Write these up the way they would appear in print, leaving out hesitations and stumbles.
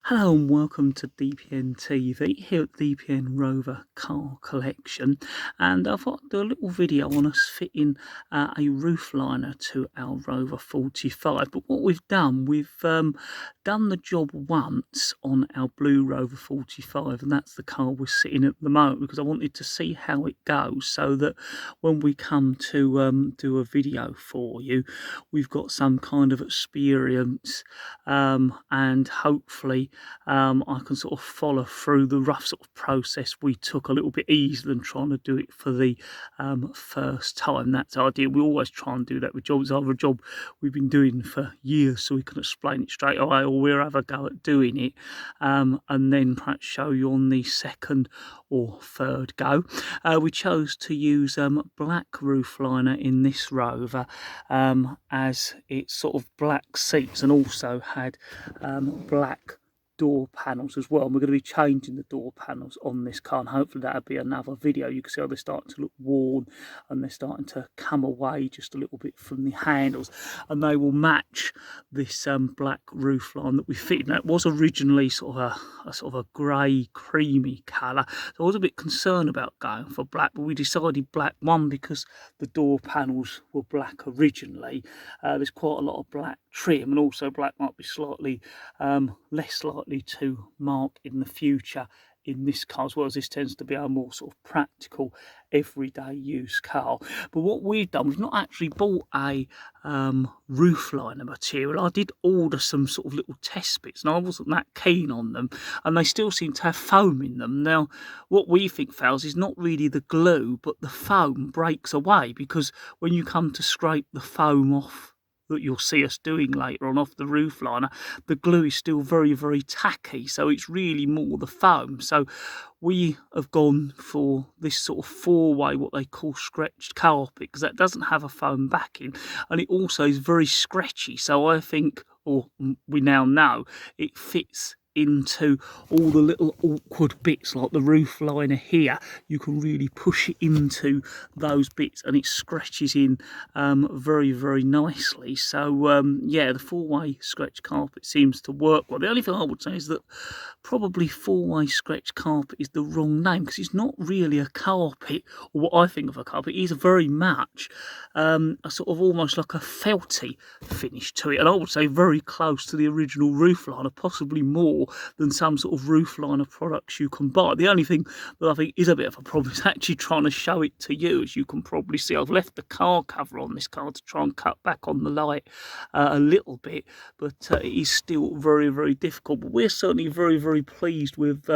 Hello and welcome to DPN TV here at DPN Rover Car Collection, and I thought I'd do a little video on us fitting a roof liner to our Rover 45. But what we've done the job once on our blue Rover 45, and that's the car we're sitting at the moment, because I wanted to see how it goes so that when we come to do a video for you, we've got some kind of experience, and hopefully I can sort of follow through the rough sort of process we took a little bit easier than trying to do it for the first time. That's the idea. We always try and do that with jobs. It's either a job we've been doing for years so we can explain it straight away, or we'll have a go at doing it and then perhaps show you on the second or third go. We chose to use black roof liner in this Rover, as it's sort of black seats and also had black door panels as well. And we're going to be changing the door panels on this car, and hopefully that'll be another video. You can see how they're starting to look worn and they're starting to come away just a little bit from the handles, and they will match this black roof line that we fitted. Now, it was originally sort of a grey creamy colour, so I was a bit concerned about going for black, but we decided black, one because the door panels were black originally. There's quite a lot of black trim, and also black might be slightly less likely to mark in the future in this car, as well as this tends to be a more sort of practical everyday use car. But what we've done, we've not actually bought a roof liner material. I did order some sort of little test bits and I wasn't that keen on them, and they still seem to have foam in them. Now what we think fails is not really the glue, but the foam breaks away, because when you come to scrape the foam off that you'll see us doing later on off the roof liner, the glue is still very, very tacky, so it's really more the foam. So we have gone for this sort of four-way, what they call stretched carpet, because that doesn't have a foam backing, and it also is very scratchy. So I think, or we now know, it fits into all the little awkward bits, like the roof liner here. You can really push it into those bits and it scratches in very, very nicely. So yeah, the four-way stretch carpet seems to work well. The only thing I would say is that probably four-way stretch carpet is the wrong name, because it's not really a carpet, or what I think of a carpet. It is very much a sort of almost like a felty finish to it, and I would say very close to the original roof liner, possibly more than some sort of roof liner products you can buy. The only thing that I think is a bit of a problem is actually trying to show it to you. As you can probably see, I've left the car cover on this car to try and cut back on the light a little bit, but it is still very, very difficult. But we're certainly very, very pleased with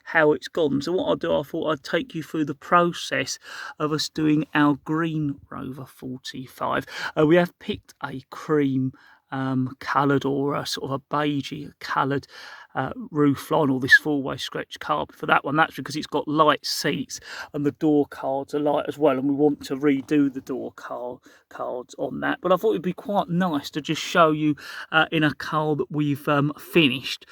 how it's gone. So what I'll do, I thought I'd take you through the process of us doing our green Rover 45. We have picked a cream coloured, or a sort of a beigey coloured roof line, or this four-way stretch carpet for that one. That's because it's got light seats and the door cards are light as well, and we want to redo the door cards on that. But I thought it'd be quite nice to just show you in a car that we've finished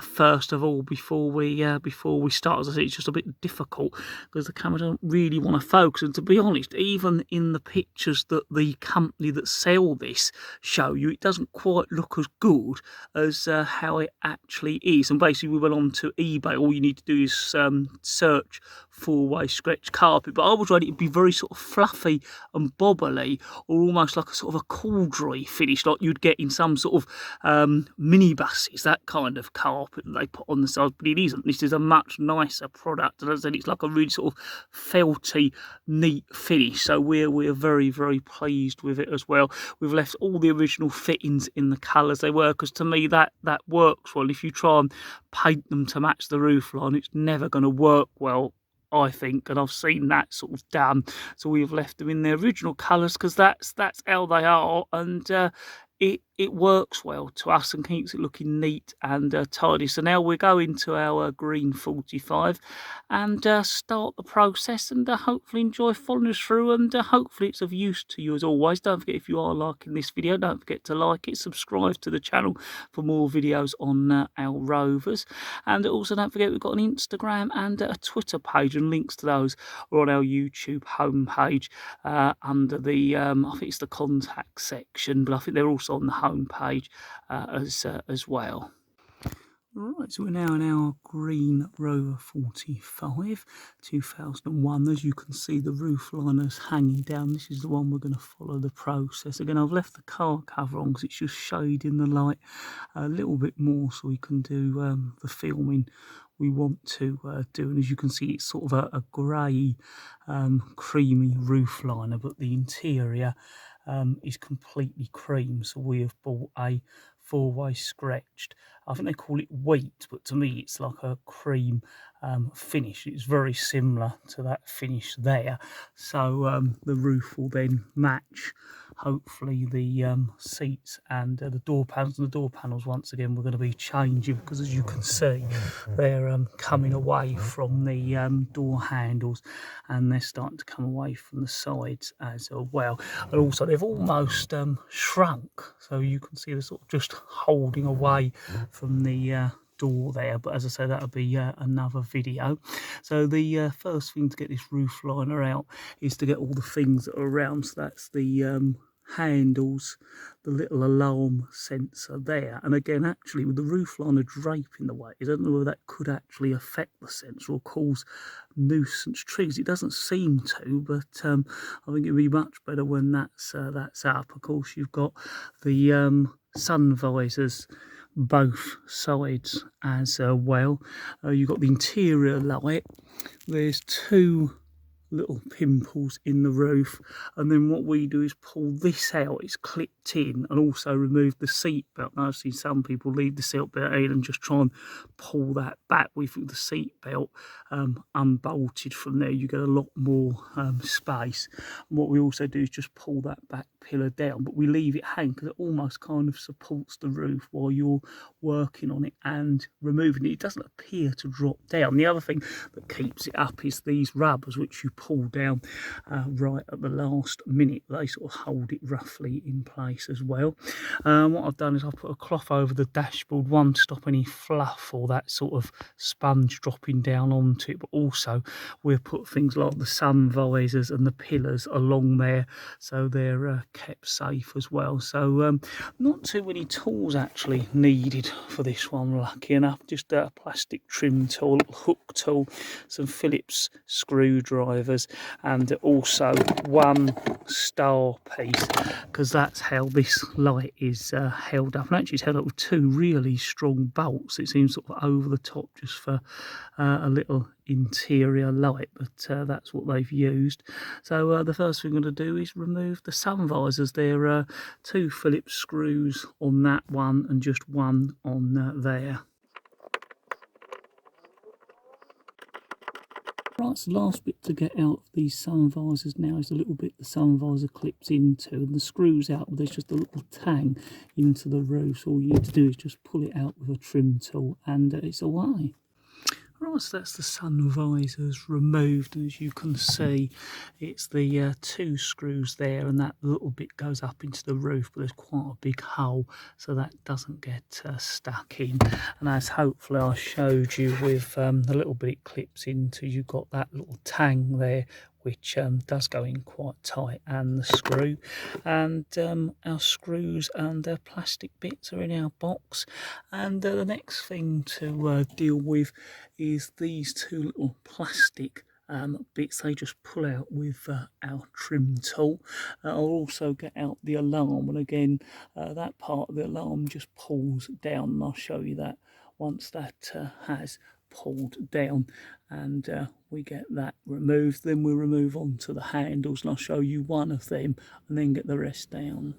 first of all, before we start. As I say, it's just a bit difficult because the camera don't really want to focus, and to be honest, even in the pictures that the company that sell this show you, it doesn't quite look as good as how it actually is. And basically we went on to eBay. All you need to do is search four-way stretch carpet, but I was ready to be very sort of fluffy and bobbly, or almost like a sort of a corduroy finish, like you'd get in some sort of minibuses, that kind of carpet that they put on the sides. But it isn't. This is a much nicer product, and as I said, it's like a really sort of felty, neat finish. So we're very, very pleased with it as well. We've left all the original fittings in the colours they were, because to me that works well. If you try and paint them to match the roof line, it's never going to work well, I think, and I've seen that sort of done. So we've left them in their original colours, because that's how they are, and it works well to us and keeps it looking neat and tidy. So now we're going to our green 45 and start the process, and hopefully enjoy following us through, and hopefully it's of use to you as always. Don't forget, if you are liking this video, don't forget to like it, subscribe to the channel for more videos on our Rovers, and also don't forget we've got an Instagram and a Twitter page, and links to those are on our YouTube homepage under the I think it's the contact section, but I think they're also on the homepage as well. Right, so we're now in our green Rover 45, 2001. As you can see, the roof liner's hanging down. This is the one we're going to follow the process. Again, I've left the car cover on because it's just shading the light a little bit more so we can do the filming we want to do. And as you can see, it's sort of a grey, creamy roof liner, but the interior is completely cream. So we have bought a four-way scratched. I think they call it wheat, but to me it's like a cream finish. It's very similar to that finish there. So the roof will then match, hopefully, the seats and the door panels. And the door panels, once again, we're going to be changing because, as you can see, they're coming away from the door handles, and they're starting to come away from the sides as well. And also, they've almost shrunk, so you can see they're sort of just holding away from the door there. But as I say, that'll be another video. So the first thing to get this roof liner out is to get all the things that are around. So that's the handles, the little alarm sensor there. And again, actually, with the roof liner draping the way, I don't know whether that could actually affect the sensor or cause nuisance triggers. It doesn't seem to, but I think it'd be much better when that's up. Of course, you've got the sun visors both sides as well. You've got the interior light. There's two little pimples in the roof, and then what we do is pull this out. It's clipped in, and also remove the seat belt. Now, I've seen some people leave the seat belt in and just try and pull that back with the seat belt unbolted from there. You get a lot more space. And what we also do is just pull that back pillar down, but we leave it hang because it almost kind of supports the roof while you're working on it and removing it. It doesn't appear to drop down. The other thing that keeps it up is these rubbers, which you pull down right at the last minute. They sort of hold it roughly in place as well. What I've done is I've put a cloth over the dashboard, one to stop any fluff or that sort of sponge dropping down onto it, but also we've put things like the sun visors and the pillars along there so they're kept safe as well. So not too many tools actually needed for this one, lucky enough. Just a plastic trim tool, hook tool, some Phillips screwdrivers, and also one star piece, because that's how this light is held up. And actually it's held up with two really strong bolts. It seems sort of over the top just for a little interior light, but that's what they've used. So the first thing we're going to do is remove the sun visors. There are two Phillips screws on that one and just one on there. Right, so the last bit to get out of these sun visors now is a little bit the sun visor clips into, and the screws out, but there's just a little tang into the roof. So all you need to do is just pull it out with a trim tool and it's away. Right, so that's the sun visors removed, and as you can see, it's the two screws there, and that little bit goes up into the roof, but there's quite a big hole, so that doesn't get stuck in. And as hopefully I showed you with the little bit it clips into, you've got that little tang there, which does go in quite tight, and the screw, and our screws and plastic bits are in our box. And the next thing to deal with is these two little plastic bits. They just pull out with our trim tool. I'll also get out the alarm, and again that part of the alarm just pulls down, and I'll show you that once that has pulled down, and we get that removed. Then we remove onto the handles, and I'll show you one of them and then get the rest down.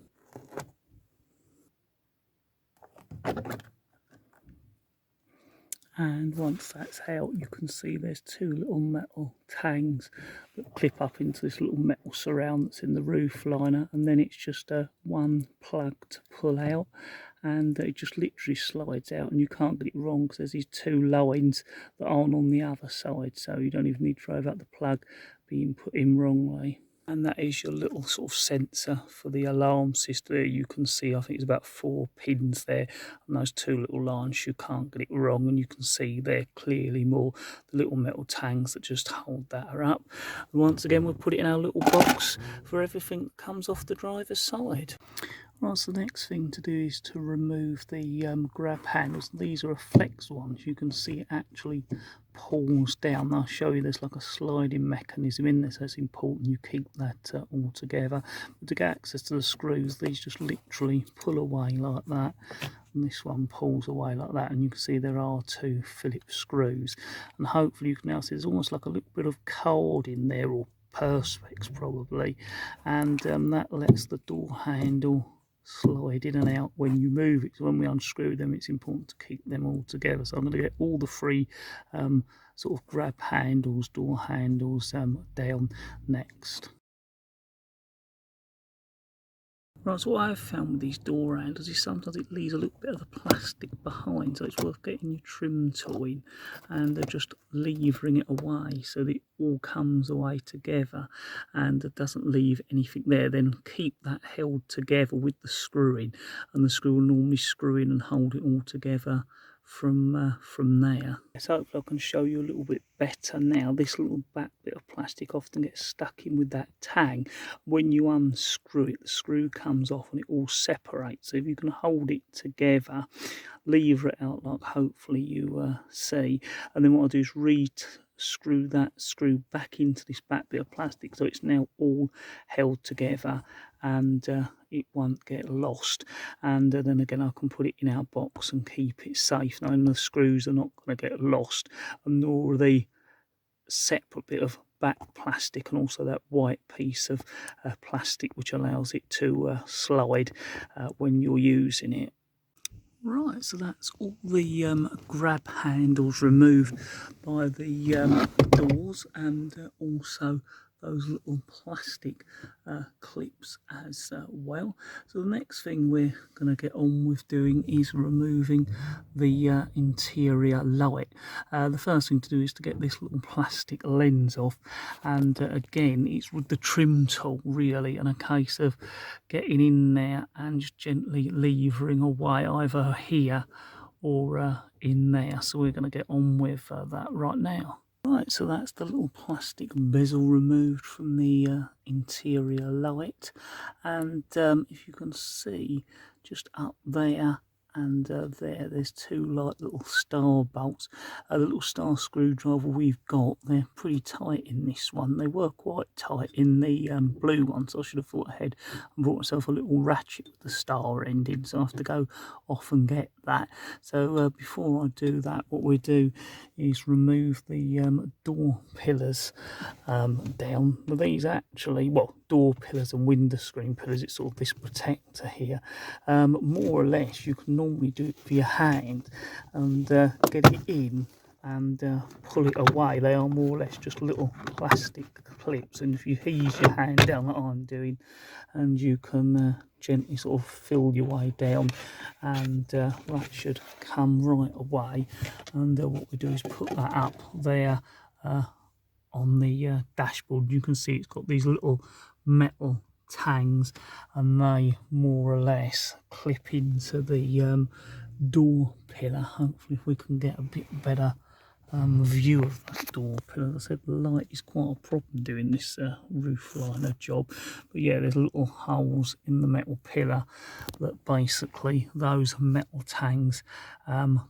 And once that's out, you can see there's two little metal tangs that clip up into this little metal surround that's in the roof liner, and then it's just one plug to pull out, and it just literally slides out, and you can't get it wrong because there's these two lines that aren't on the other side, so you don't even need to worry about the plug being put in wrongly. And that is your little sort of sensor for the alarm system. There you can see, I think it's about 4 pins there, and those two little lines, you can't get it wrong, and you can see there clearly more the little metal tangs that just hold that up. And once again, we'll put it in our little box for everything that comes off the driver's side. Right, so the next thing to do is to remove the grab handles. These are a flex ones. You can see it actually pulls down. I'll show you there's like a sliding mechanism in there, so it's important you keep that all together. But to get access to the screws, these just literally pull away like that, and this one pulls away like that, and you can see there are two Phillips screws, and hopefully you can now see there's almost like a little bit of cord in there, or perspex probably, and that lets the door handle slide in and out when you move it. So when we unscrew them, it's important to keep them all together. So I'm going to get all the three sort of grab handles, door handles down next. Right, so what I've found with these door handles is sometimes it leaves a little bit of the plastic behind, so it's worth getting your trim tool in and just levering it away so that it all comes away together and it doesn't leave anything there. Then keep that held together with the screwing, and the screw will normally screw in and hold it all together from there. So hopefully I can show you a little bit better now. This little back bit of plastic often gets stuck in with that tang. When you unscrew it, the screw comes off and it all separates. So if you can hold it together, lever it out like hopefully you see, and then what I'll do is screw that screw back into this back bit of plastic so it's now all held together and it won't get lost. And then again I can put it in our box and keep it safe, knowing the screws are not going to get lost, and nor are the separate bit of back plastic and also that white piece of plastic which allows it to slide when you're using it. Right, so that's all the grab handles removed by the doors, and also those little plastic clips as well. So the next thing we're going to get on with doing is removing the interior light. The first thing to do is to get this little plastic lens off, and again it's with the trim tool really, and a case of getting in there and just gently levering away either here or in there. So we're going to get on with that right now. Right, so that's the little plastic bezel removed from the interior light, and if you can see just up there and there's two like little star bolts. The little star screwdriver we've got, they're pretty tight in this one. They were quite tight in the blue one, so I should have thought ahead and brought myself a little ratchet with the star ending, so I have to go off and get that. So before I do that, what we do is remove the door pillars down. Well, these actually, well, door pillars and window screen pillars, it's sort of this protector here. More or less you can normally do it with your hand and get it in and pull it away. They are more or less just little plastic clips, and if you ease your hand down like I'm doing, and you can gently sort of feel your way down, and that should come right away. And what we do is put that up there on the dashboard. You can see it's got these little metal tangs, and they more or less clip into the door pillar. Hopefully if we can get a bit better view of that door pillar. As I said, the light is quite a problem doing this roof liner job, but yeah, there's little holes in the metal pillar that basically those metal tangs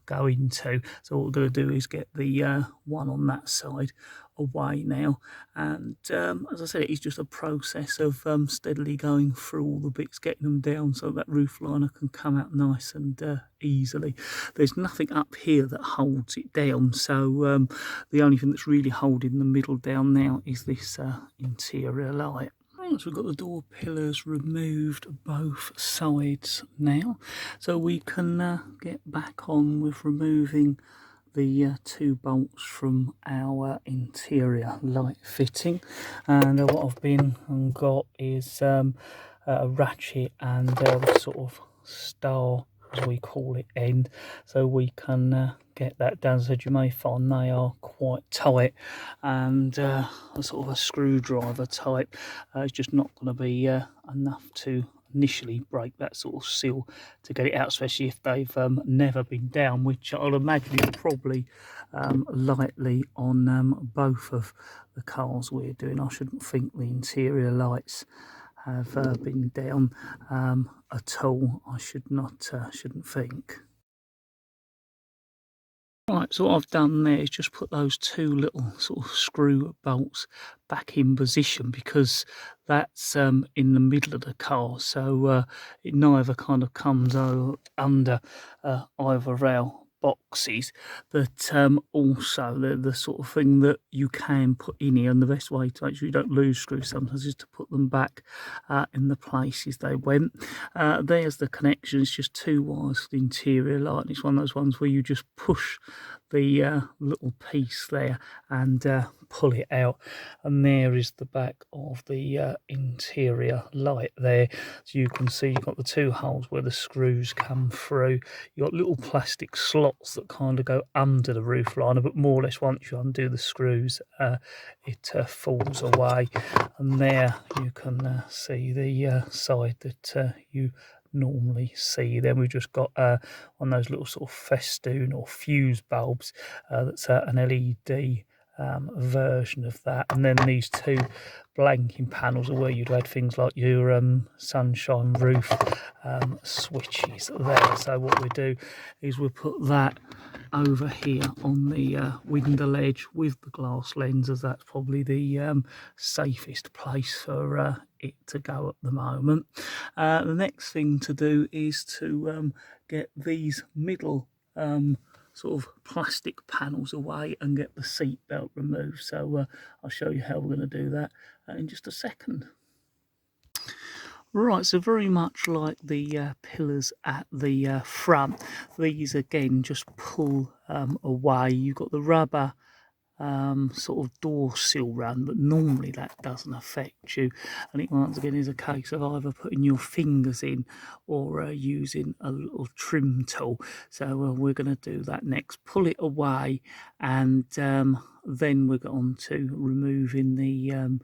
go into. So what we're going to do is get the one on that side away now, and as I said, it's just a process of steadily going through all the bits, getting them down so that roof liner can come out nice and easily. There's nothing up here that holds it down, so the only thing that's really holding the middle down now is this interior light. So we've got the door pillars removed both sides now, so we can get back on with removing the two bolts from our interior light fitting. And what I've been and got is a ratchet and the sort of star, as we call it, end, so we can get that down. So you may find they are quite tight, and a sort of a screwdriver type. It's just not going to be enough to initially break that sort of seal to get it out, especially if they've never been down, which I'll imagine is probably likely on both of the cars we're doing. I shouldn't think the interior lights have been down at all. I shouldn't think. Right, so what I've done there is just put those two little sort of screw bolts back in position, because that's in the middle of the car, so it neither kind of comes under either of our boxes, but also the sort of thing that you can put in here, and the best way to make sure you don't lose screws sometimes is to put them back in the places they went. There's the connection. It's just two wires for the interior light, and it's one of those ones where you just push the little piece there and pull it out, and there is the back of the interior light there. So you can see you've got the two holes where the screws come through. You've got little plastic slots that kind of go under the roof liner, but more or less once you undo the screws it falls away, and there you can see the side that you normally see. Then we've just got one of those little sort of festoon or fuse bulbs that's an LED version of that, and then these two blanking panels are where you'd add things like your sunshine roof switches there. So what we do is we put that over here on the window ledge with the glass lenses. That's probably the safest place for it to go at the moment. The next thing to do is to get these middle sort of plastic panels away and get the seat belt removed. So I'll show you how we're going to do that in just a second. Right, so very much like the pillars at the front, these again just pull away. You've got the rubber sort of door sill run, but normally that doesn't affect you, and it once again is a case of either putting your fingers in or using a little trim tool. So we're going to do that next. Pull it away, and then we're on to removing the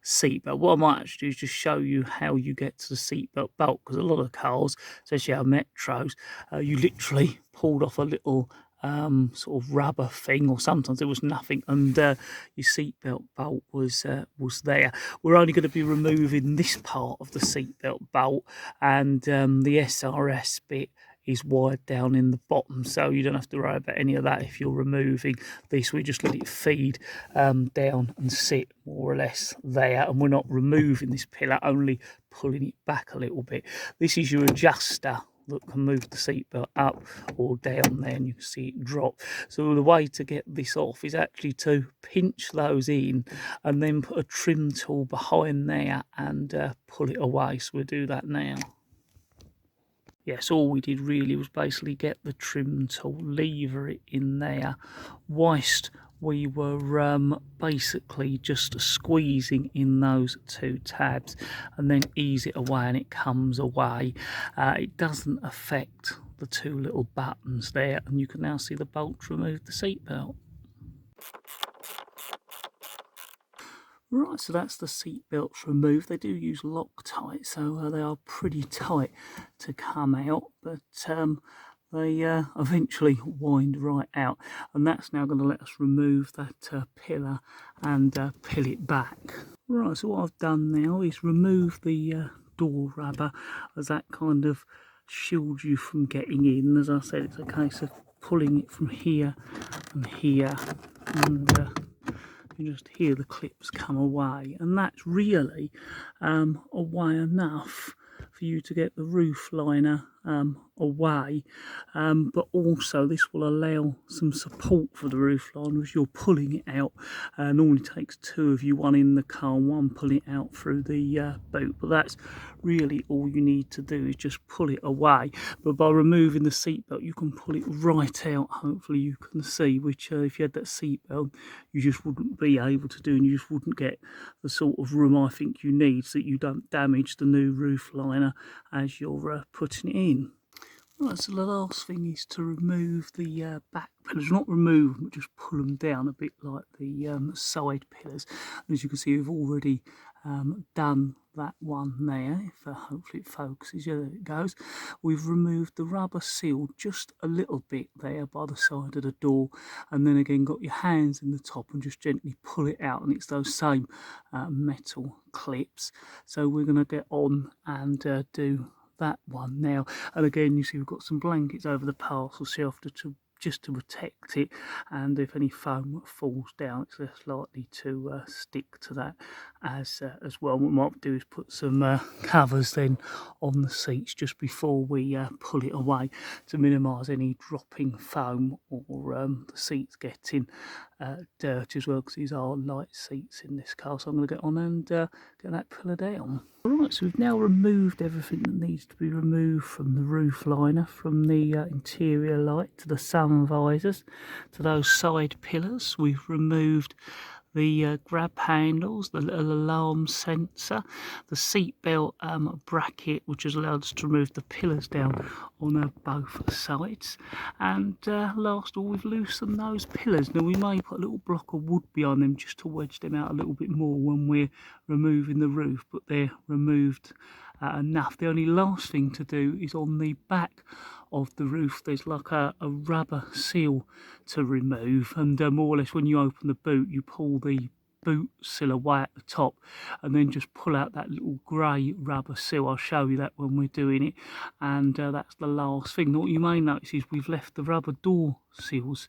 seatbelt. What I might actually do is just show you how you get to the seatbelt bolt, because a lot of cars, especially our Metros, you literally pulled off a little sort of rubber thing, or sometimes there was nothing, and your seatbelt bolt was there. We're only going to be removing this part of the seatbelt bolt, and the SRS bit is wired down in the bottom, so you don't have to worry about any of that if you're removing this. We just let it feed down and sit more or less there, and we're not removing this pillar, only pulling it back a little bit. This is your adjuster that can move the seatbelt up or down there, and you can see it drop. So the way to get this off is actually to pinch those in and then put a trim tool behind there and pull it away. So we'll do that now. Yes, all we did really was basically get the trim tool, lever it in there, whilst we were basically just squeezing in those two tabs, and then ease it away and it comes away. It doesn't affect the two little buttons there, and you can now see the bolt remove the seatbelt. Right, so that's the seat belts removed. They do use Loctite, so they are pretty tight to come out, but they eventually wind right out, and that's now going to let us remove that pillar and peel it back. Right, so what I've done now is remove the door rubber, as that kind of shields you from getting in. As I said, it's a case of pulling it from here and here, and you just hear the clips come away, and that's really away enough for you to get the roof liner away, but also this will allow some support for the roof liner as you're pulling it out. Normally takes two of you, one in the car and one pulling it out through the boot, but that's really all you need to do, is just pull it away. But by removing the seatbelt, you can pull it right out. Hopefully you can see, which if you had that seatbelt you just wouldn't be able to do, and you just wouldn't get the sort of room I think you need, so that you don't damage the new roof liner as you're putting it in. Right, so the last thing is to remove the back pillars. Not remove them, but just pull them down a bit like the side pillars. And as you can see, we've already done that one there. If hopefully it focuses, yeah, there it goes. We've removed the rubber seal just a little bit there by the side of the door, and then again got your hands in the top and just gently pull it out, and it's those same metal clips. So we're going to get on and do that one now. And again, you see we've got some blankets over the parcel shelf just to protect it, and if any foam falls down, it's less likely to stick to that as well. What we might do is put some covers then on the seats just before we pull it away, to minimise any dropping foam or the seats getting dirty as well, because these are light seats in this car. So I'm going to get on and get that pillar down. Right, so we've now removed everything that needs to be removed from the roof liner, from the interior light to the sun visors to those side pillars. We've removed the grab handles, the little alarm sensor, the seat belt bracket, which has allowed us to remove the pillars down on both sides. And last of all, we've loosened those pillars. Now we may put a little block of wood behind them just to wedge them out a little bit more when we're removing the roof, but they're removed enough. The only last thing to do is on the back of the roof, there's like a rubber seal to remove, and more or less when you open the boot, you pull the boot seal away at the top and then just pull out that little grey rubber seal. I'll show you that when we're doing it. And that's the last thing. What you may notice is we've left the rubber door seals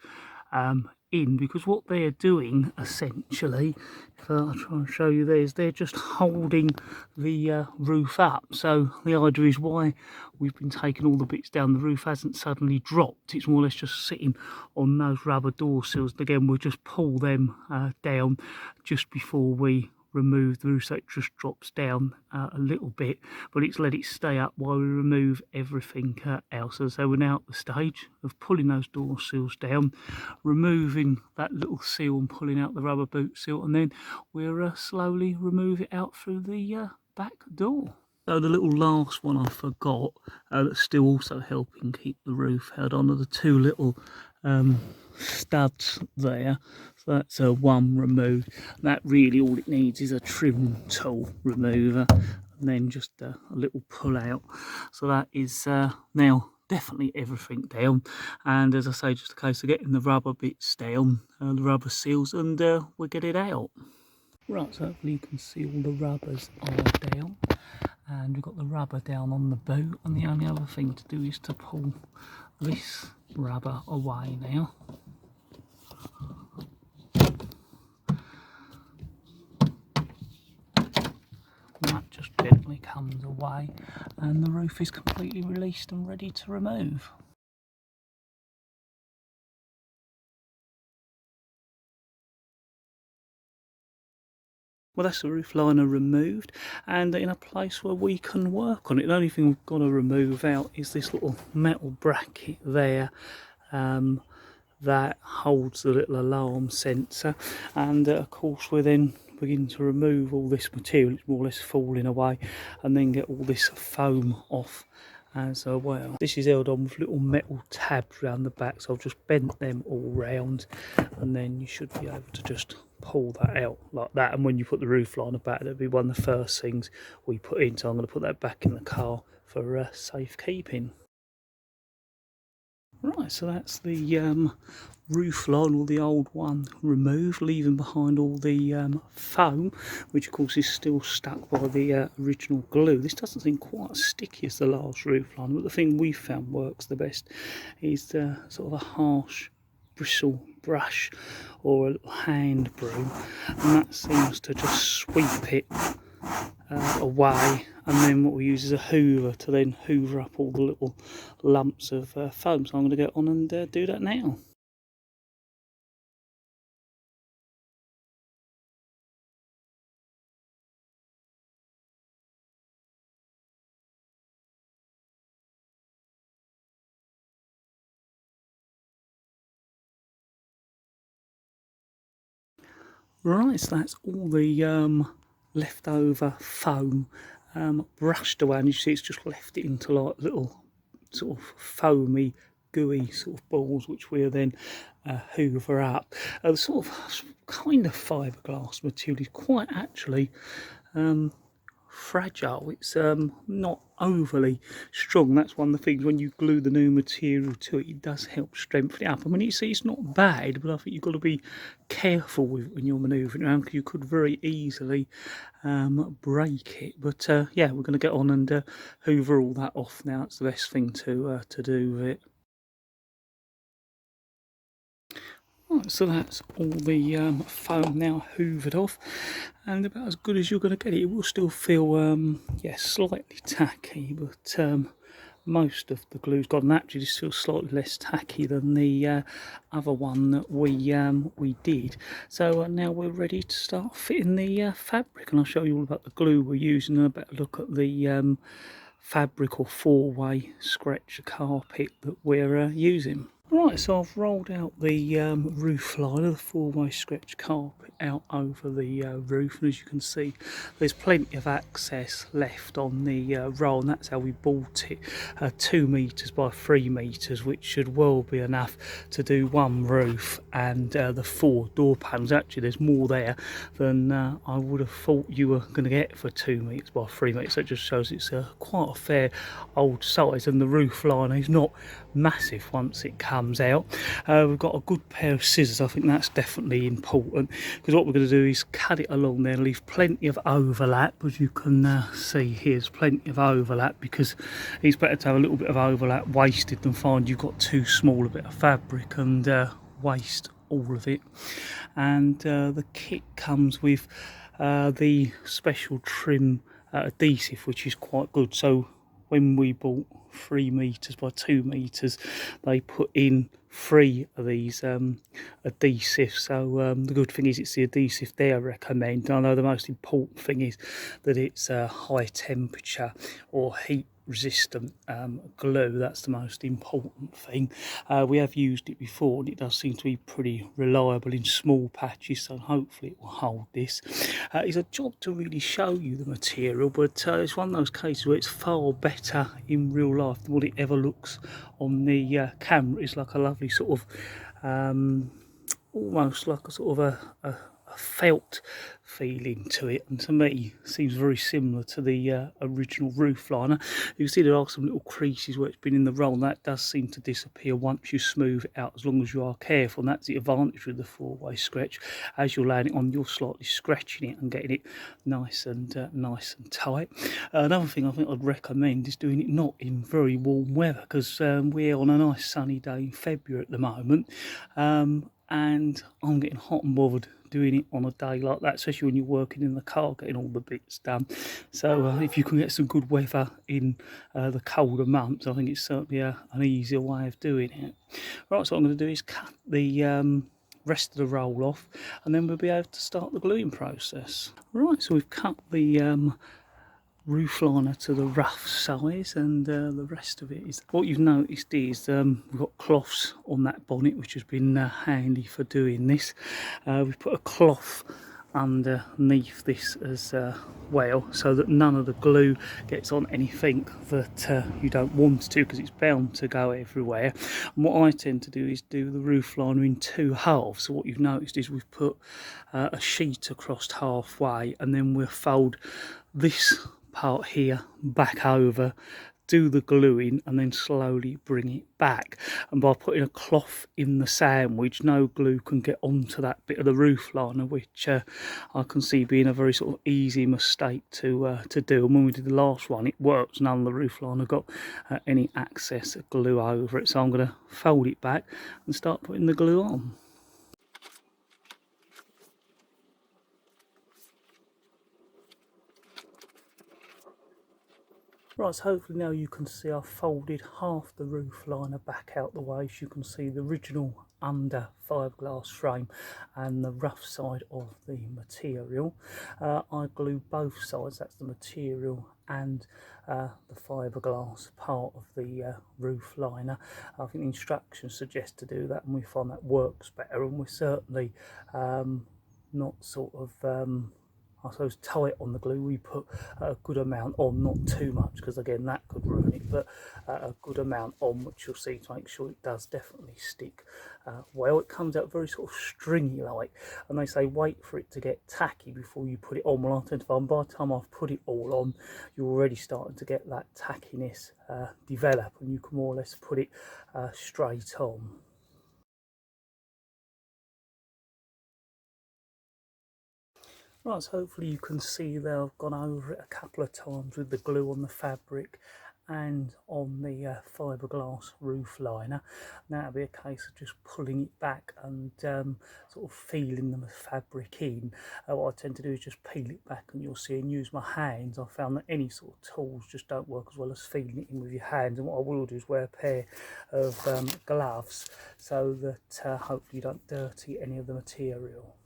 in, because what they're doing essentially, if I try and show you, they're just holding the roof up. So the idea is why we've been taking all the bits down, the roof hasn't suddenly dropped, it's more or less just sitting on those rubber door seals. And again, we'll just pull them down just before we remove the roof, so it just drops down a little bit, but it's let it stay up while we remove everything else. So we're now at the stage of pulling those door seals down, removing that little seal and pulling out the rubber boot seal, and then we'll slowly remove it out through the back door. So the little last one I forgot, that's still also helping keep the roof held on, are the two little studs there. So that's one removed. That really all it needs is a trim tool remover, and then just a little pull out. So that is now definitely everything down, and as I say, just a case of getting the rubber bits down, the rubber seals, and we'll get it out. Right, so hopefully you can see all the rubbers are down, and we've got the rubber down on the boot, and the only other thing to do is to pull this rubber away now. That just gently comes away, and the roof is completely released and ready to remove. Well, that's the roof liner removed and in a place where we can work on it. The only thing we've got to remove out is this little metal bracket there that holds the little alarm sensor, and of course we're then begin to remove all this material. It's more or less falling away, and then get all this foam off as well. This is held on with little metal tabs around the back, so I've just bent them all round, and then you should be able to just pull that out like that. And when you put the roof liner back, that'll be one of the first things we put in, so I'm going to put that back in the car for safekeeping. Right, so that's the roof line, or the old one, removed, leaving behind all the foam, which of course is still stuck by the original glue. This doesn't seem quite as sticky as the last roof line, but the thing we found works the best is sort of a harsh bristle brush or a little hand broom, and that seems to just sweep it away. And then what we use is a hoover to then hoover up all the little lumps of foam. So I'm going to get on and do that now. Right, so that's all the leftover foam brushed away, and you see it's just left it into like little sort of foamy, gooey sort of balls, which we'll then hoover up. The sort of kind of fiberglass material is quite actually fragile. It's not overly strong. That's one of the things when you glue the new material to it, it does help strengthen it up. I mean, it's not bad, but I think you've got to be careful with when you're manoeuvring around, because you could very easily break it. But yeah, we're going to get on and hoover all that off now. It's the best thing to do with it. Right, so that's all the foam now hoovered off, and about as good as you're going to get it. It will still feel, yeah, slightly tacky, but most of the glue's gone. Actually, this feels slightly less tacky than the other one that we did. So now we're ready to start fitting the fabric, and I'll show you all about the glue we're using and a better look at the fabric or four-way stretch carpet that we're using. Right, so I've rolled out the roof liner, the four-way stretch carpet out over the roof, and as you can see there's plenty of access left on the roll, and that's how we bought it, 2 metres by 3 metres, which should well be enough to do one roof and the 4 door panels. Actually there's more there than I would have thought you were going to get for 2 metres by 3 metres. That just shows it's quite a fair old size, and the roof liner is not massive once it comes out. We've got a good pair of scissors. I think that's definitely important, because what we're going to do is cut it along there and leave plenty of overlap. As you can see, here's plenty of overlap, because it's better to have a little bit of overlap wasted than find you've got too small a bit of fabric and waste all of it. And the kit comes with the special trim adhesive, which is quite good. So when we bought 3 metres by 2 metres, they put in 3 of these adhesives. So the good thing is it's the adhesive they recommend. I know the most important thing is that it's high temperature or heat resistant glue. That's the most important thing. We have used it before and it does seem to be pretty reliable in small patches, so hopefully it will hold this. It's a job to really show you the material, but it's one of those cases where it's far better in real life than what it ever looks on the camera. It's like a lovely sort of almost like a sort of a felt feeling to it, and to me seems very similar to the original roof liner. You can see there are some little creases where it's been in the roll, and that does seem to disappear once you smooth it out, as long as you are careful. And that's the advantage with the four-way stretch. As you're laying it on, you're slightly stretching it and getting it nice and tight. Another thing I think I'd recommend is doing it not in very warm weather, because we're on a nice sunny day in February at the moment, and I'm getting hot and bothered doing it on a day like that, especially when you're working in the car getting all the bits done. So if you can get some good weather in the colder months, I think it's certainly an easier way of doing it. Right, so what I'm going to do is cut the rest of the roll off, and then we'll be able to start the gluing process. Right, so we've cut the roof liner to the rough size, and the rest of it is what you've noticed is we've got cloths on that bonnet, which has been handy for doing this. We've put a cloth underneath this as well, so that none of the glue gets on anything that you don't want to, because it's bound to go everywhere. And what I tend to do is do the roof liner in 2 halves. So what you've noticed is we've put a sheet across halfway, and then we'll fold this part here back over, do the gluing, and then slowly bring it back. And by putting a cloth in the sandwich, no glue can get onto that bit of the roof liner, which I can see being a very sort of easy mistake to do. And when we did the last one, it worked. None of the roof liner got any access glue over it. So I'm going to fold it back and start putting the glue on. Right, so hopefully now you can see I've folded half the roof liner back out the way, so you can see the original under fiberglass frame and the rough side of the material. I glue both sides, that's the material and the fiberglass part of the roof liner. I think the instructions suggest to do that, and we find that works better, and we're certainly not sort of I suppose, tight on the glue, we put a good amount on, not too much, because again that could ruin it, but a good amount on, which you'll see, to make sure it does definitely stick well. It comes out very sort of stringy like, and they say wait for it to get tacky before you put it on. Well, I tend to find by the time I've put it all on, you're already starting to get that tackiness develop, and you can more or less put it straight on. Right, so hopefully you can see there I've gone over it a couple of times with the glue on the fabric and on the fiberglass roof liner. Now it'll be a case of just pulling it back and sort of feeling the fabric in. What I tend to do is just peel it back, and you'll see, and use my hands. I found that any sort of tools just don't work as well as feeling it in with your hands. And what I will do is wear a pair of gloves, so that hopefully you don't dirty any of the material.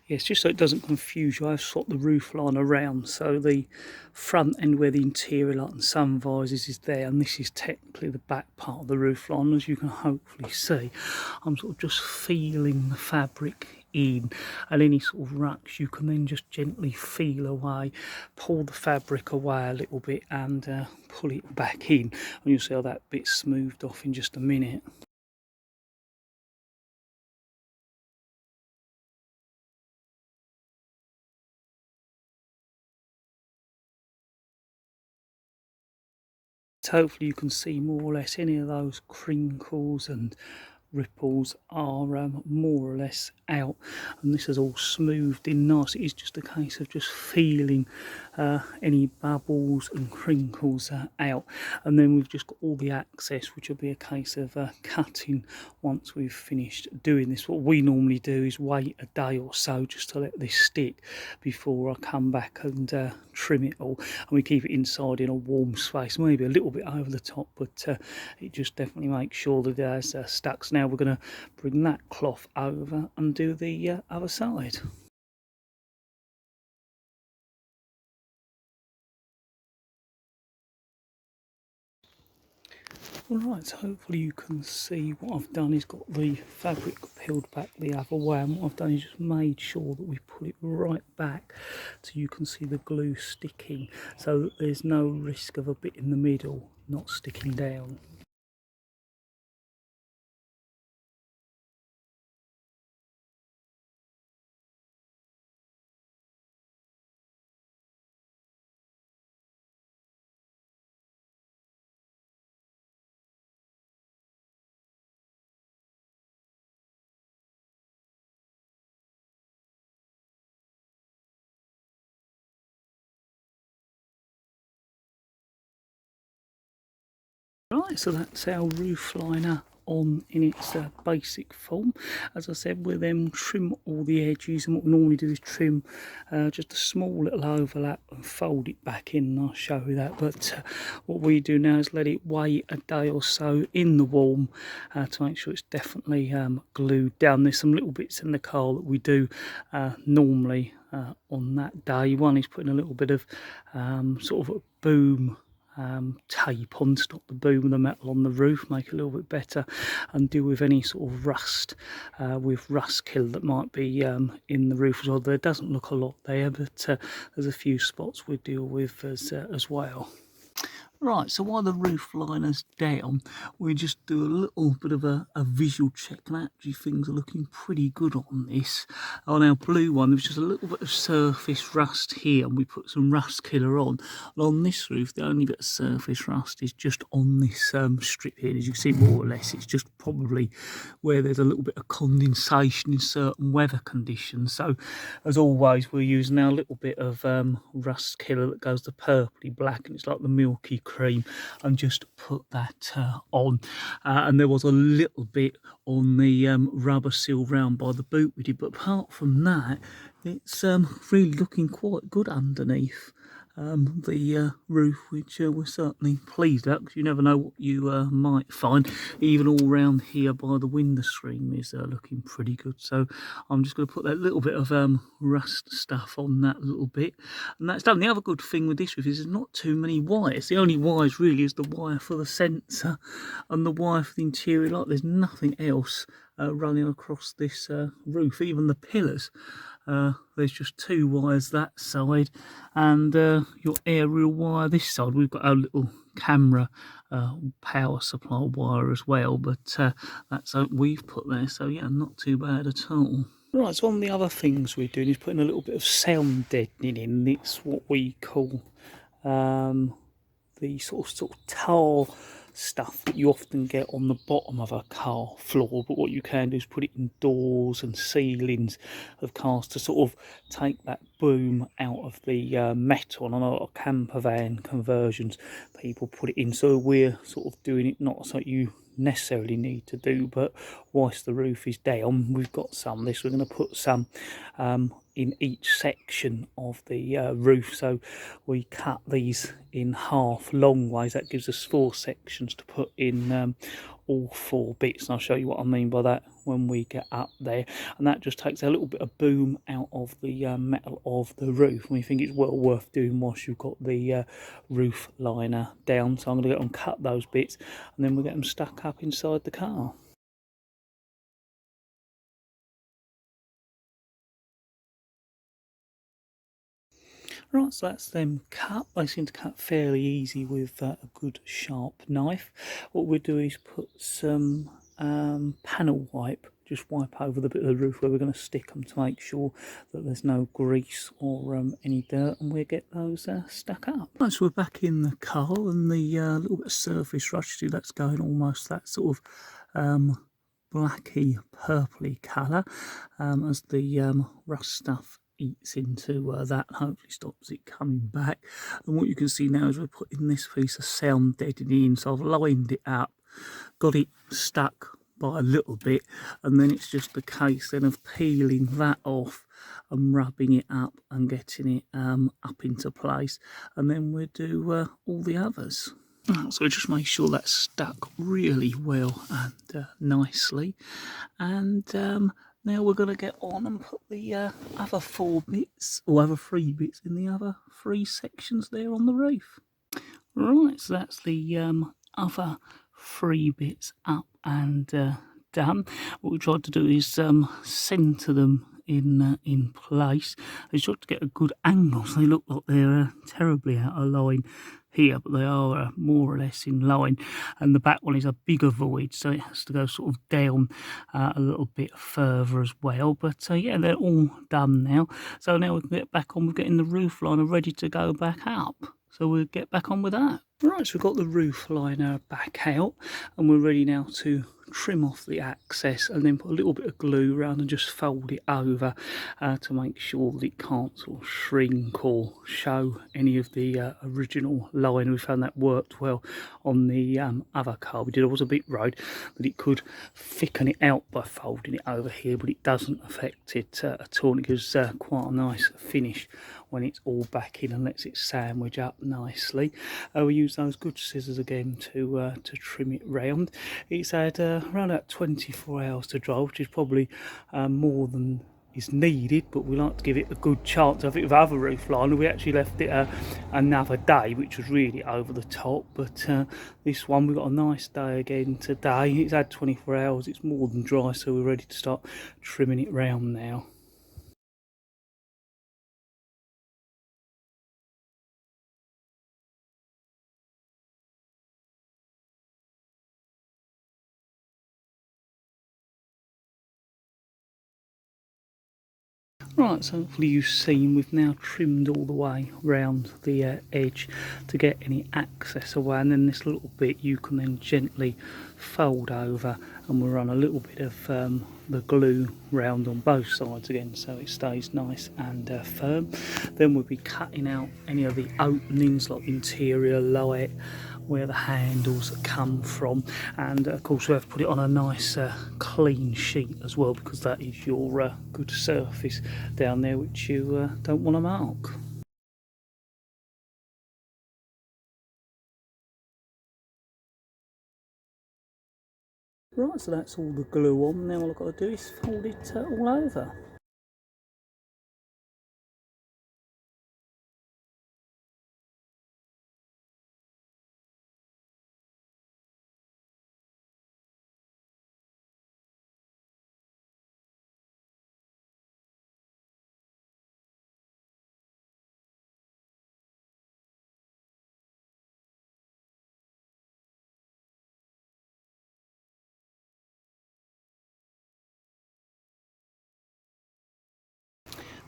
Yes, just so it doesn't confuse you, I've swapped the roof line around, so the front end where the interior light and sun visors is there, and this is technically the back part of the roof line. As you can hopefully see, I'm sort of just feeling the fabric in, and any sort of rucks you can then just gently feel away, pull the fabric away a little bit, and pull it back in, and you'll see how that bit's smoothed off in just a minute. Hopefully you can see more or less any of those crinkles and ripples are more or less out, and this is all smoothed in nice. It is just a case of just feeling any bubbles and crinkles out, and then we've just got all the access, which will be a case of cutting once we've finished doing this. What we normally do is wait a day or so just to let this stick before I come back and trim it all, and we keep it inside in a warm space, maybe a little bit over the top, but it just definitely makes sure that there's stuck. So now we're going to bring that cloth over and do the other side. Alright, so hopefully you can see what I've done is got the fabric peeled back the other way, and what I've done is just made sure that we put it right back so you can see the glue sticking, so that there's no risk of a bit in the middle not sticking down. Right, so that's our roof liner on in its basic form. As I said, we'll then trim all the edges, and what we normally do is trim just a small little overlap and fold it back in, and I'll show you that. But what we do now is let it wait a day or so in the warm to make sure it's definitely glued down. There's some little bits in the car that we do normally on that day. One is putting a little bit of sort of a boom tape on to stop the boom of the metal on the roof, make it a little bit better, and deal with any sort of rust with rust kill that might be in the roof as well. There doesn't look a lot there, but there's a few spots we deal with as well. Right, so while the roof liner's down, we just do a little bit of a visual check, and actually things are looking pretty good on this. On our blue one, there's just a little bit of surface rust here, and we put some rust killer on. And on this roof, the only bit of surface rust is just on this strip here. As you can see, more or less, it's just probably where there's a little bit of condensation in certain weather conditions. So, as always, we're using our little bit of rust killer that goes to purpley black, and it's like the milky cream, and just put that on. And there was a little bit on the rubber seal round by the boot we did, but apart from that, it's really looking quite good underneath. the roof, which we're certainly pleased at, because you never know what you might find. Even all round here by the window screen is looking pretty good. So I'm just going to put that little bit of rust stuff on that little bit, and that's done. The other good thing with this roof is there's not too many wires. The only wires really is the wire for the sensor and the wire for the interior light. There's nothing else running across this roof. Even the pillars, there's just 2 wires that side, and your aerial wire this side. We've got our little camera power supply wire as well, but that's what we've put there, so yeah, not too bad at all. Right, so one of the other things we're doing is putting a little bit of sound deadening in. It's what we call the sort of tar stuff that you often get on the bottom of a car floor, but what you can do is put it in doors and ceilings of cars to sort of take that boom out of the metal. And a lot of camper van conversions, people put it in, so we're sort of doing it not so you necessarily need to do, but whilst the roof is down, we've got some of this. We're going to put some in each section of the roof, so we cut these in half long ways. That gives us 4 sections to put in all 4 bits, and I'll show you what I mean by that when we get up there. And that just takes a little bit of boom out of the metal of the roof, and we think it's well worth doing whilst you've got the roof liner down. So I'm going to go and cut those bits, and then we'll get them stuck up inside the car. Right, so that's them cut. They seem to cut fairly easy with a good sharp knife. What we'll do is put some panel wipe, just wipe over the bit of the roof where we're going to stick them to make sure that there's no grease or any dirt, and we'll get those stuck up. Right, so we're back in the car, and the little bit of surface rush, that's going almost that sort of blacky purpley colour as the rust stuff eats into that, and hopefully stops it coming back. And what you can see now is we're putting this piece of sound deadening in, so I've lined it up, got it stuck by a little bit, and then it's just a case then of peeling that off and rubbing it up and getting it up into place, and then we'll do all the others. So just make sure that's stuck really well and nicely, and now we're going to get on and put the other 4 bits, or other 3 bits in the other 3 sections there on the roof. Right, so that's the other 3 bits up and done. What we tried to do is centre them in place. I tried to get a good angle, so they look like they're terribly out of line here, but they are more or less in line. And the back one is a bigger void, so it has to go sort of down a little bit further as well. But yeah, they're all done now, so now we can get back on with getting the roof liner ready to go back up. So we'll get back on with that. Right, so we've got the roof liner back out, and we're ready now to trim off the access and then put a little bit of glue around and just fold it over to make sure that it can't sort of shrink or show any of the original line. We found that worked well on the other car we did. It was a bit road, but it could thicken it out by folding it over here, but it doesn't affect it at all. It gives quite a nice finish when it's all back in and lets it sandwich up nicely. We use those good scissors again to trim it round. It's had around about 24 hours to dry, which is probably more than is needed, but we like to give it a good chance. I think with other roof liner we actually left it another day, which was really over the top, but this one we got a nice day again today. It's had 24 hours, it's more than dry, so we're ready to start trimming it round now. Right, so hopefully you've seen we've now trimmed all the way around the edge to get any access away, and then this little bit you can then gently fold over, and we'll run a little bit of the glue round on both sides again so it stays nice and firm. Then we'll be cutting out any of the openings like interior light, where the handles come from, and of course we have to put it on a nice clean sheet as well, because that is your good surface down there which you don't want to mark. Right, so that's all the glue on. Now all I've got to do is fold it all over.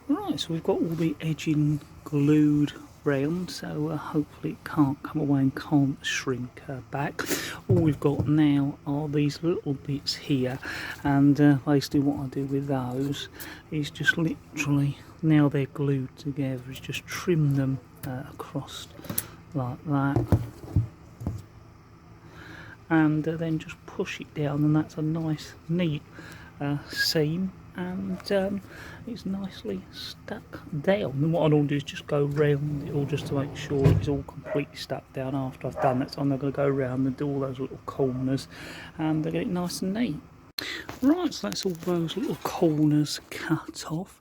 Right, so we've got all the edging glued round, so hopefully it can't come away and can't shrink back. All we've got now are these little bits here, and basically what I do with those is just literally, now they're glued together, is just trim them across like that, and then just push it down, and that's a nice neat seam, and it's nicely stuck down. And what I'll do is just go round it all just to make sure it's all completely stuck down. After I've done that, so I'm going to go around and do all those little corners and get it nice and neat. Right, so that's all those little corners cut off.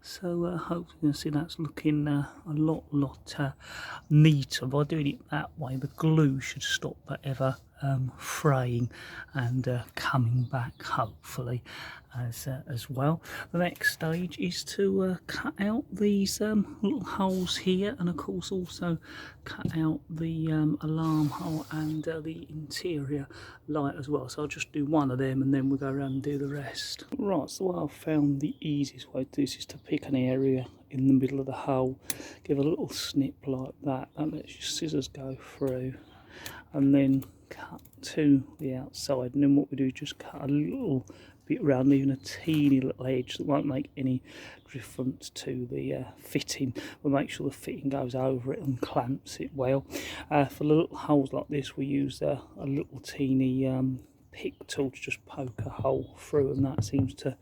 So hopefully you can see that's looking a lot neater. By doing it that way, the glue should stop that ever fraying and coming back, hopefully, as well. The next stage is to cut out these little holes here, and of course also cut out the alarm hole and the interior light as well. So I'll just do one of them and then we'll go around and do the rest. Right, so what I've found the easiest way to do this is to pick an area in the middle of the hole, give a little snip like that, that lets your scissors go through, and then cut to the outside. And then what we do is just cut a little bit around, even a teeny little edge that won't make any difference to the fitting. We'll make sure the fitting goes over it and clamps it well. For little holes like this, we use a little teeny pick tool to just poke a hole through, and that seems to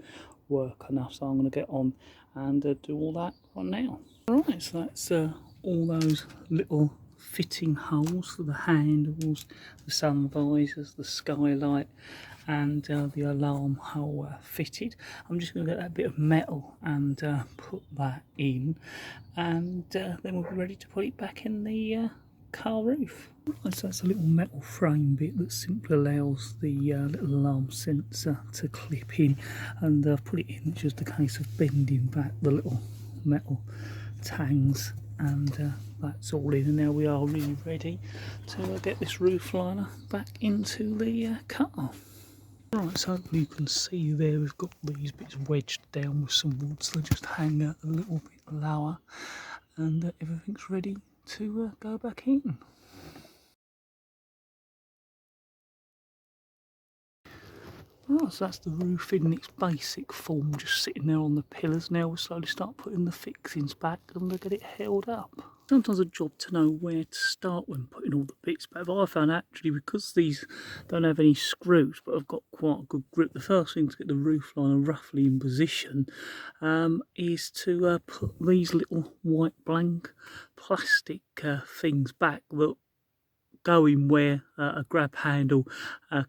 work enough. So I'm going to get on and do all that right now. Right, so that's all those little fitting holes for the handles, the sun visors, the skylight, and the alarm hole fitted. I'm just going to get that bit of metal and put that in, and then we'll be ready to put it back in the car roof. Right, so that's a little metal frame bit that simply allows the little alarm sensor to clip in, and put it in. It's just a case of bending back the little metal tangs, and that's all in. And now we are really ready to get this roof liner back into the car. Right, so hopefully you can see there we've got these bits wedged down with some wood, so they just hang a little bit lower, and everything's ready to go back in. Right, so that's the roof in its basic form, just sitting there on the pillars. Now we'll slowly start putting the fixings back and we'll get it held up. Sometimes a job to know where to start when putting all the bits back. But I found actually, because these don't have any screws but have got quite a good grip, the first thing to get the roof liner roughly in position is to put these little white blank plastic things back that going where a grab handle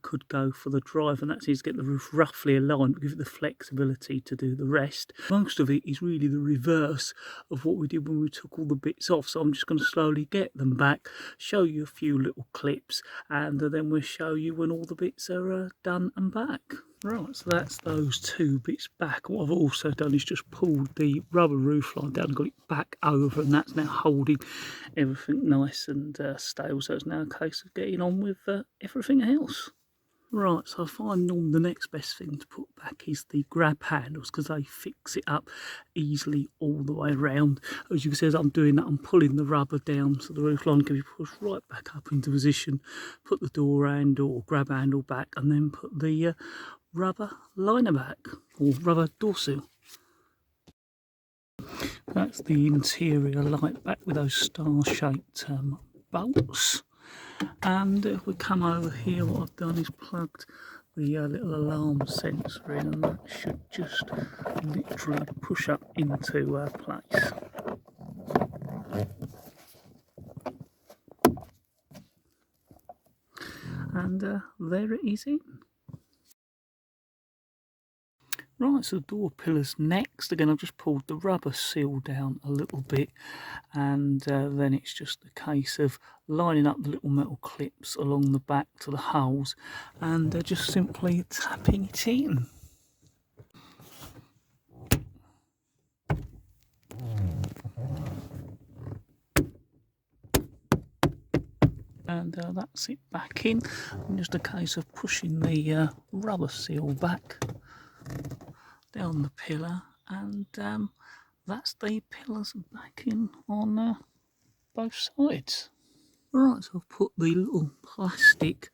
could go for the drive, and that's to get the roof roughly aligned but give it the flexibility to do the rest. Most of it is really the reverse of what we did when we took all the bits off, so I'm just going to slowly get them back, show you a few little clips, and then we'll show you when all the bits are done and back. Right, so that's those two bits back. What I've also done is just pulled the rubber roof line down and got it back over, and that's now holding everything nice and stable. So it's now a case of getting on with everything else. Right, so I find normally the next best thing to put back is the grab handles, because they fix it up easily all the way around. As you can see, as I'm doing that, I'm pulling the rubber down so the roof line can be pushed right back up into position, put the door handle or grab handle back, and then put the rubber liner back, or rubber door sill. That's the interior light back with those star-shaped bolts. And if we come over here, what I've done is plugged the little alarm sensor in, and that should just literally push up into place. And there it is in. Right, so the door pillars next. Again, I've just pulled the rubber seal down a little bit, and then it's just a case of lining up the little metal clips along the back to the holes, and just simply tapping it in. And that's it back in, and just a case of pushing the rubber seal back down the pillar, and that's the pillars back in on both sides. Right, so I've put the little plastic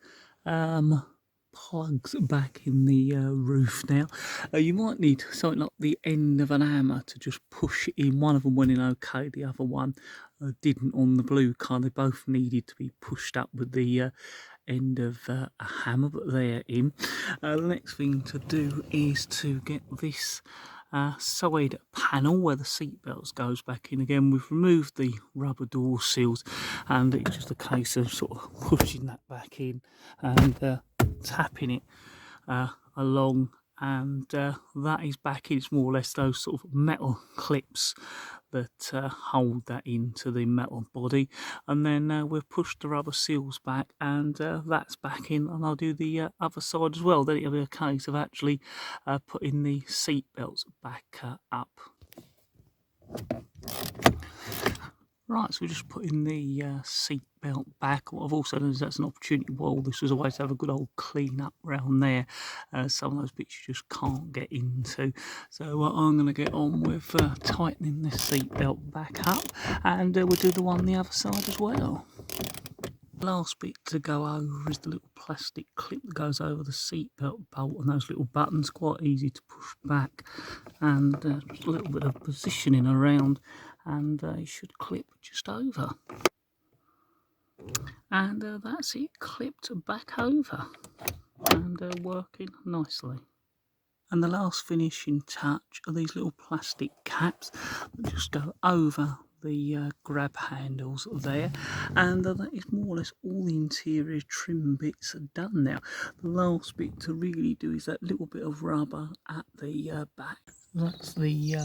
plugs back in the roof now. You might need something like the end of an hammer to just push it in. One of them went in okay, the other one didn't on the blue car. They both needed to be pushed up with the end of a hammer, but they're in. The next thing to do is to get this side panel where the seat belts goes back in again. We've removed the rubber door seals, and it's just a case of sort of pushing that back in and tapping it along, and that is back in. It's more or less those sort of metal clips that hold that into the metal body, and then we've pushed the rubber seals back, and that's back in, and I'll do the other side as well. Then it'll be a case of actually putting the seat belts back up. Right, so we're just putting the seat belt back. What I've also done is that's an opportunity while this was always to have a good old clean up round there. Some of those bits you just can't get into. So I'm going to get on with tightening this seat belt back up, and we'll do the one on the other side as well. Last bit to go over is the little plastic clip that goes over the seatbelt bolt, and those little buttons, quite easy to push back, and just a little bit of positioning around, and it should clip just over. And that's it, clipped back over and working nicely. And the last finishing touch are these little plastic caps that just go over the grab handles there, and that is more or less all the interior trim bits are done now. The last bit to really do is that little bit of rubber at the back. That's the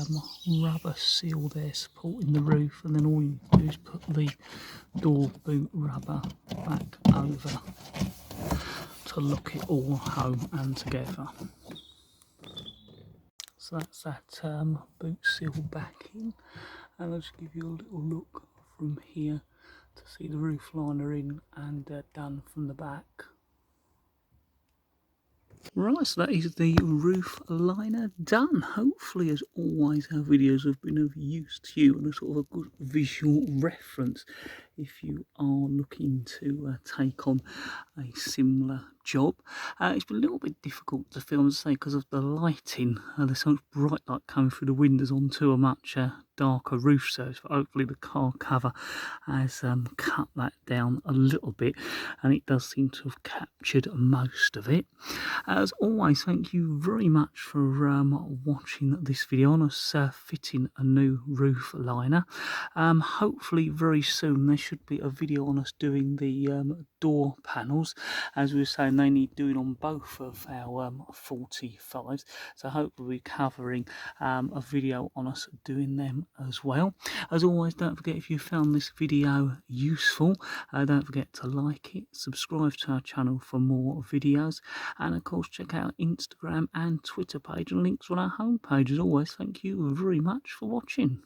rubber seal there supporting the roof, and then all you do is put the door boot rubber back over to lock it all home and together. So that's that boot seal back in, and I'll just give you a little look from here to see the roof liner in and done from the back. Right, so that is the roof liner done. Hopefully, as always, our videos have been of use to you and a sort of a good visual reference if you are looking to take on a similar job. It's been a little bit difficult to film, as I say, because of the lighting. There's so much bright light coming through the windows onto a much darker roof surface, but hopefully the car cover has cut that down a little bit, and it does seem to have captured most of it. As always, thank you very much for watching this video on us fitting a new roof liner. Hopefully very soon there should be a video on us doing the door panels. As we were saying, they need doing on both of our 45s, so hopefully we're covering a video on us doing them as well. As always, don't forget, if you found this video useful, don't forget to like it, subscribe to our channel for more videos, and of course check out Instagram and Twitter page, and links on our homepage. As always, thank you very much for watching.